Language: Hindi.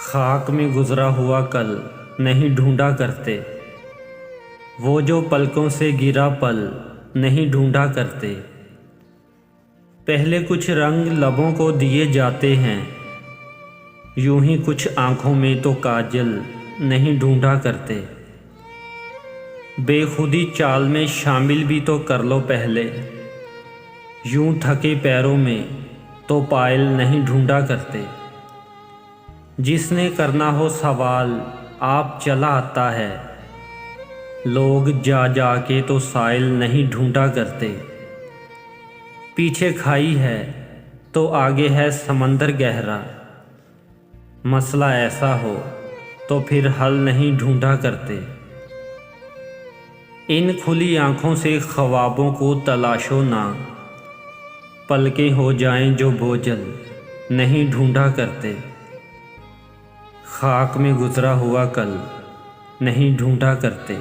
खाक में गुज़रा हुआ कल नहीं ढूंढा करते, वो जो पलकों से गिरा पल नहीं ढूंढा करते। पहले कुछ रंग लबों को दिए जाते हैं, यूं ही कुछ आँखों में तो काजल नहीं ढूंढा करते। बेखुदी चाल में शामिल भी तो कर लो पहले, यूं थके पैरों में तो पायल नहीं ढूंढा करते। जिसने करना हो सवाल आप चला आता है, लोग जा जा के तो साइल नहीं ढूंढा करते। पीछे खाई है तो आगे है समंदर गहरा, मसला ऐसा हो तो फिर हल नहीं ढूंढा करते। इन खुली आँखों से ख्वाबों को तलाशो ना, पलकें हो जाएं जो बोझल नहीं ढूंढा करते। खाक में गुज़रा हुआ कल नहीं ढूंढा करते।